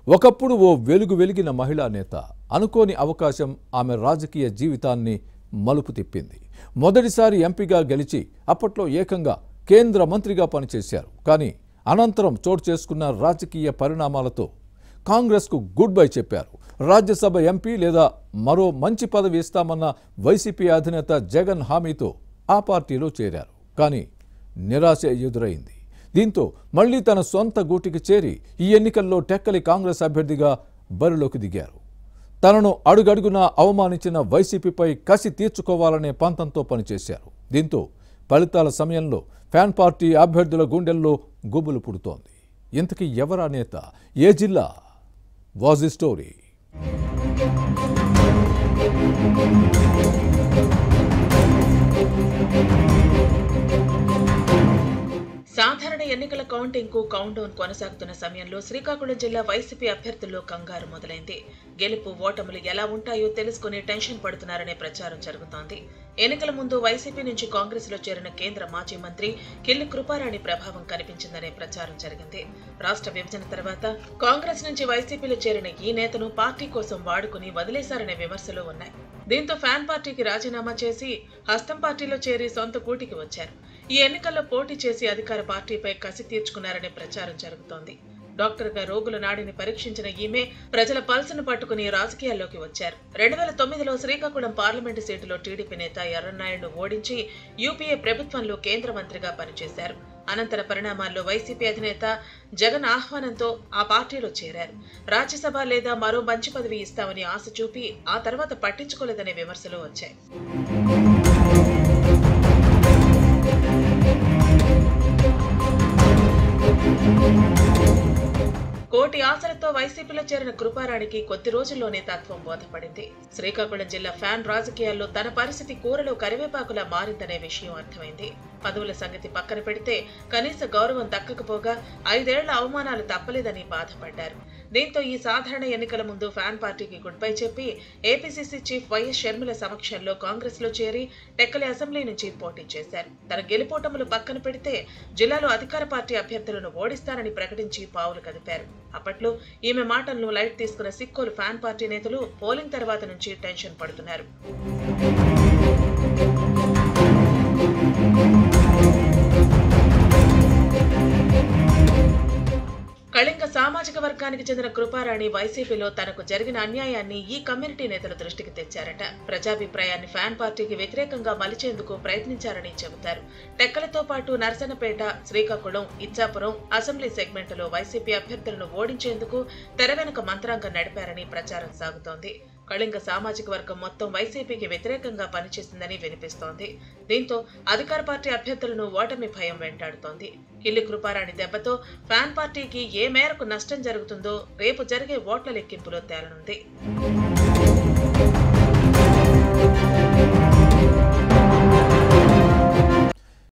ఒకప్పుడు ఓ వెలిగిన మహిళా నేత. అనుకోని అవకాశం ఆమె రాజకీయ జీవితాన్ని మలుపు తిప్పింది. మొదటిసారి ఎంపీగా గెలిచి అప్పట్లో ఏకంగా కేంద్ర మంత్రిగా పనిచేశారు. కానీ అనంతరం చోటు చేసుకున్న రాజకీయ పరిణామాలతో కాంగ్రెస్కు గుడ్ బై చెప్పారు. రాజ్యసభ ఎంపీ లేదా మరో మంచి పదవి ఇస్తామన్న వైసీపీ అధినేత జగన్ హామీతో ఆ పార్టీలో చేరారు. కానీ నిరాశ ఎదురైంది. దీంతో మళ్లీ తన సొంత గూటికి చేరి ఈ ఎన్నికల్లో టెక్కలి కాంగ్రెస్ అభ్యర్థిగా బరిలోకి దిగారు. తనను అడుగడుగునా అవమానించిన వైసీపీపై కసి తీర్చుకోవాలనే పంతంతో పనిచేశారు. దీంతో ఫలితాల సమయంలో ఫ్యాన్ పార్టీ అభ్యర్థుల గుండెల్లో గుబులు పుడుతోంది. ఇంతకీ ఎవరా నేత, ఏ జిల్లా? Was the story. సాధారణ ఎన్నికల కౌంటింగ్ కు కౌంట్ డౌన్ కొనసాగుతున్న సమయంలో శ్రీకాకుళం జిల్లా వైసీపీ అభ్యర్థుల్లో కంగారు మొదలైంది. గెలుపు ఓటములు ఎలా ఉంటాయో తెలుసుకుని టెన్షన్ పడుతున్నారనే ప్రచారం జరుగుతోంది. ఎన్నికల ముందు వైసీపీ నుంచి కాంగ్రెస్ లో చేరిన కేంద్ర మాజీ మంత్రి కిల్లి కృపారాణి ప్రభావం కనిపించిందనే ప్రచారం జరిగింది. రాష్ట్ర విభజన తర్వాత కాంగ్రెస్ నుంచి వైసీపీలో చేరిన ఈ నేతను పార్టీ కోసం వాడుకుని వదిలేశారనే విమర్శలు ఉన్నాయి. దీంతో ఫ్యాన్ పార్టీకి రాజీనామా చేసి హస్తం పార్టీలో చేరి సొంత కూటికి వచ్చారు. ఈ ఎన్నికల్లో పోటీ చేసి అధికార పార్టీపై కసి తీర్చుకున్నారనే ప్రచారం జరుగుతోంది. డాక్టర్గా రోగుల నాడిని పరీక్షించిన ఈమె ప్రజల పల్సును పట్టుకుని రాజకీయాల్లోకి వచ్చారు. 2009లో శ్రీకాకుళం పార్లమెంటు సీటులో టీడీపీ నేత ఎర్రన్నాయుడును ఓడించి యూపీఏ ప్రభుత్వంలో కేంద్ర మంత్రిగా పనిచేశారు. అనంతర పరిణామాల్లో వైసీపీ అధినేత జగన్ ఆహ్వానంతో ఆ పార్టీలో చేరారు. రాజ్యసభ లేదా మరో మంచి పదవి ఇస్తామని ఆశ చూపి ఆ తర్వాత పట్టించుకోలేదనే విమర్శలు వచ్చాయి. కోటి ఆశలతో వైసీపీలో చేరిన కృపారాణికి కొద్ది రోజుల్లోనే తత్వం బోధపడింది. శ్రీకాకుళం జిల్లా ఫ్యాన్ రాజకీయాల్లో తన పరిస్థితి కూరలో కరివేపాకులా మారిందనే విషయం అర్థమైంది. పదవుల సంగతి పక్కన పెడితే కనీస గౌరవం దక్కకపోగా 5 ఏళ్ల అవమానాలు తప్పలేదని బాధపడ్డారు. దీంతో ఈ సాధారణ ఎన్నికల ముందు ఫ్యాన్ పార్టీకి గుడ్ బై చెప్పి ఏపీసీసీ చీఫ్ వైఎస్ షర్మిల సమక్షంలో కాంగ్రెస్ లో చేరి టెక్కలి అసెంబ్లీ నుంచి పోటీ చేశారు. తన గెలుపోటములు పక్కన పెడితే జిల్లాలో అధికార పార్టీ అభ్యర్థులను ఓడిస్తానని ప్రకటించి పావులు కదిపారు. అప్పట్లో ఈమె మాటలను లైట్ తీసుకున్న సిక్కోలు ఫ్యాన్ పార్టీ నేతలు పోలింగ్ తర్వాత నుంచి టెన్షన్ పడుతున్నారు. కళింగ సామాజిక వర్గానికి చెందిన కృపారాణి వైసీపీలో తనకు జరిగిన అన్యాయాన్ని ఈ కమ్యూనిటీ నేతల దృష్టికి తెచ్చారట. ప్రజాభిప్రాయాన్ని ఫ్యాన్ పార్టీకి వ్యతిరేకంగా మలిచేందుకు ప్రయత్నించారని చెబుతారు. టెక్కలతో పాటు నర్సన్నపేట, శ్రీకాకుళం, ఇచ్చాపురం అసెంబ్లీ సెగ్మెంట్లో వైసీపీ అభ్యర్థులను ఓడించేందుకు తెర వెనుక మంత్రాంగం నడిపారని ప్రచారం సాగుతోంది. కళింగ సామాజిక వర్గం మొత్తం వైసీపీకి వ్యతిరేకంగా పనిచేసిందని వినిపిస్తోంది. దీంతో అధికార పార్టీ అభ్యర్థులను ఓటమి భయం వెంటాడుతోంది. కిల్లి కృపారాణి దెబ్బతో ఫ్యాన్ పార్టీకి ఏ మేరకు నష్టం జరుగుతుందో రేపు జరిగే ఓట్ల లెక్కింపులో తేలనుంది.